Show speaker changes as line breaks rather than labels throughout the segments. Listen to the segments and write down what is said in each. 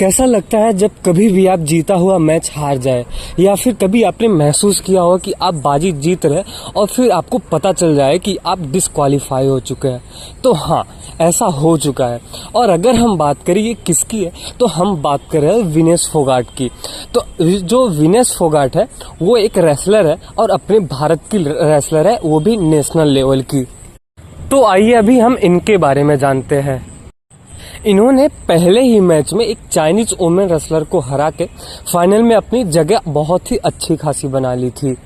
कैसा लगता है जब कभी भी आप जीता हुआ मैच हार जाए, या फिर कभी आपने महसूस किया हो कि आप बाजी जीत रहे और फिर आपको पता चल जाए कि आप डिस्क्वालीफाई हो चुके हैं। तो हाँ, ऐसा हो चुका है। और अगर हम बात करें ये किसकी है, तो हम बात कर रहे हैं विनेश फोगाट की। तो जो विनेश फोगाट है वो एक रेसलर है और अपने भारत की रेसलर है, वो भी नेशनल लेवल की। तो आइए अभी हम इनके बारे में जानते हैं। इन्होंने पहले ही मैच में एक चाइनीज वुमेन रेसलर को हरा के फाइनल में अपनी जगह बहुत ही अच्छी खासी बना ली थी।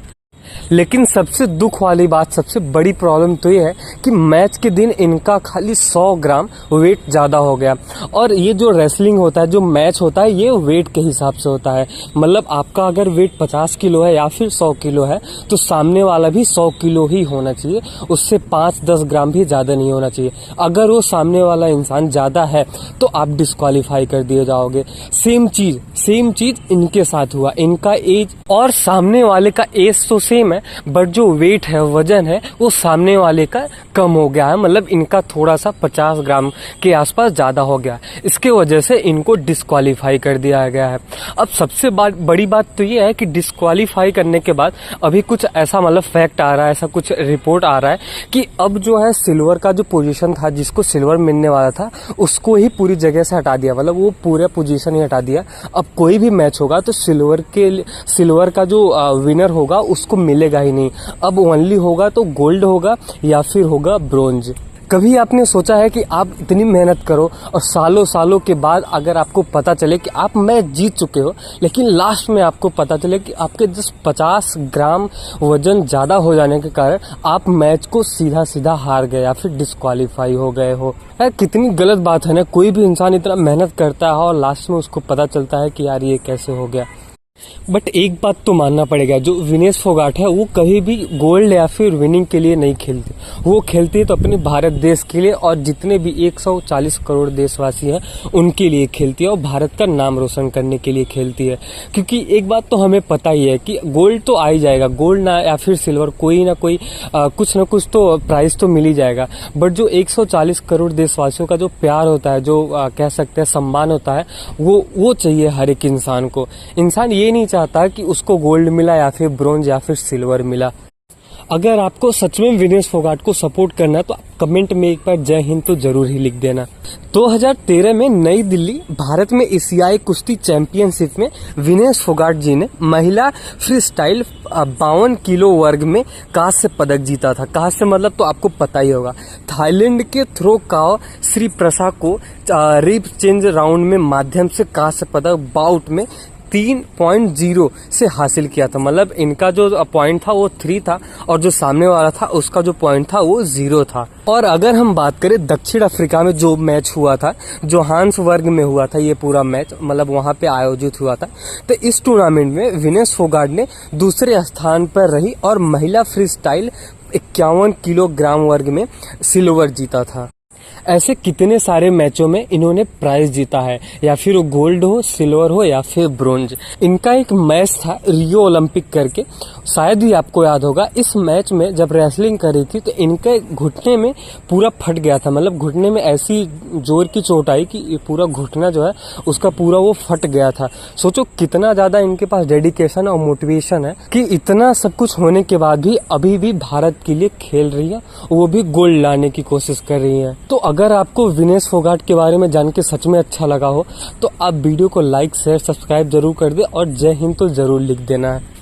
लेकिन सबसे दुख वाली बात, सबसे बड़ी प्रॉब्लम तो ये है कि मैच के दिन इनका खाली 100 ग्राम वेट ज़्यादा हो गया। और ये जो रेसलिंग होता है, जो मैच होता है, ये वेट के हिसाब से होता है। मतलब आपका अगर वेट 50 किलो है या फिर 100 किलो है तो सामने वाला भी 100 किलो ही होना चाहिए, उससे 5-10 ग्राम भी ज़्यादा नहीं होना चाहिए। अगर वो सामने वाला इंसान ज़्यादा है तो आप डिस्क्वालीफाई कर दिए जाओगे। सेम चीज़ इनके साथ हुआ। इनका एज और सामने वाले का एज तो सेम है, बट जो वेट है, वजन है, वो सामने वाले का कम हो गया है। मतलब इनका थोड़ा सा 50 ग्राम के आसपास ज्यादा हो गया। इसके वजह से इनको डिस्क्वालीफाई कर दिया गया है। अब सबसे बड़ी बात तो ये है कि डिस्क्वालीफाई करने के बाद अभी कुछ ऐसा मतलब फैक्ट आ रहा है, ऐसा कुछ रिपोर्ट आ रहा है कि अब जो है सिल्वर का जो पोजीशन था, जिसको सिल्वर मिलने वाला था, उसको ही पूरी जगह से हटा दिया। मतलब वो पूरा पोजीशन ही हटा दिया। अब कोई भी मैच होगा तो सिल्वर का जो विनर होगा उसको मिलेगा ही नहीं। अब ओनली होगा तो गोल्ड होगा या फिर होगा ब्रोंज। कभी आपने सोचा है कि आप इतनी मेहनत करो और सालों सालों के बाद अगर आपको पता चले कि आप मैच जीत चुके हो, लेकिन लास्ट में आपको पता चले कि आपके जस्ट 50 ग्राम वजन ज़्यादा हो जाने के कारण आप मैच को सीधा हार गए या फिर डिस्क्वालीफाई हो गए हो। कितनी गलत बात है ना। कोई भी इंसान इतना मेहनत करता है और लास्ट में उसको पता चलता है कि यार ये कैसे हो गया। बट एक बात तो मानना पड़ेगा, जो विनेश फोगाट है वो कभी भी गोल्ड या फिर विनिंग के लिए नहीं खेलती। वो खेलती है तो अपने भारत देश के लिए और जितने भी 140 करोड़ देशवासी हैं उनके लिए खेलती है और भारत का नाम रोशन करने के लिए खेलती है। क्योंकि एक बात तो हमें पता ही है कि गोल्ड तो आ ही जाएगा, गोल्ड ना या फिर सिल्वर, कोई ना कोई कुछ ना कुछ तो प्राइज तो मिल ही जाएगा। बट जो 140 करोड़ देशवासियों का जो प्यार होता है, जो कह सकते हैं सम्मान होता है, वो चाहिए हर एक इंसान को। इंसान ये नहीं चाहता कि उसको गोल्ड मिला या फिर ब्रोंज या फिर सिल्वर मिला। अगर आपको सच में विनेश फोगाट को सपोर्ट करना है तो कमेंट में एक बार जय हिंद तो जरूर ही लिख देना। 2013 में नई दिल्ली भारत में एशियाई कुश्ती चैंपियनशिप में विनेश फोगाट जी ने महिला फ्री स्टाइल 52 किलो वर्ग में कांस्य पदक जीता था। कांस्य मतलब तो आपको पता ही होगा। थाईलैंड के थ्रो काओ श्री प्रसा को रिप चेंज राउंड में माध्यम से कांस्य पदक बाउट में 3.0 से हासिल किया था। मतलब इनका जो पॉइंट था वो 3 था और जो सामने वाला था उसका जो पॉइंट था वो 0 था। और अगर हम बात करें दक्षिण अफ्रीका में जो मैच हुआ था, जोहान्सबर्ग में हुआ था ये पूरा मैच, मतलब वहां पे आयोजित हुआ था, तो इस टूर्नामेंट में विनेश फोगाट ने दूसरे स्थान पर रही और महिला फ्री स्टाइल 51 किलोग्राम वर्ग में सिल्वर जीता था। ऐसे कितने सारे मैचों में इन्होंने प्राइज जीता है, या फिर वो गोल्ड हो, सिल्वर हो या फिर ब्रोंज। इनका एक मैच था रियो ओलंपिक करके, शायद ही आपको याद होगा। इस मैच में जब रेसलिंग करी थी तो इनके घुटने में पूरा फट गया था। मतलब घुटने में ऐसी जोर की चोट आई कि पूरा घुटना जो है उसका पूरा वो फट गया था। सोचो कितना ज्यादा इनके पास डेडिकेशन और मोटिवेशन है कि इतना सब कुछ होने के बाद भी अभी भी भारत के लिए खेल रही है, वो भी गोल्ड लाने की कोशिश कर रही है। तो अगर आपको विनेश फोगाट के बारे में जान के सच में अच्छा लगा हो तो आप वीडियो को लाइक, शेयर, सब्सक्राइब जरूर कर दे और जय हिंद तो जरूर लिख देना है।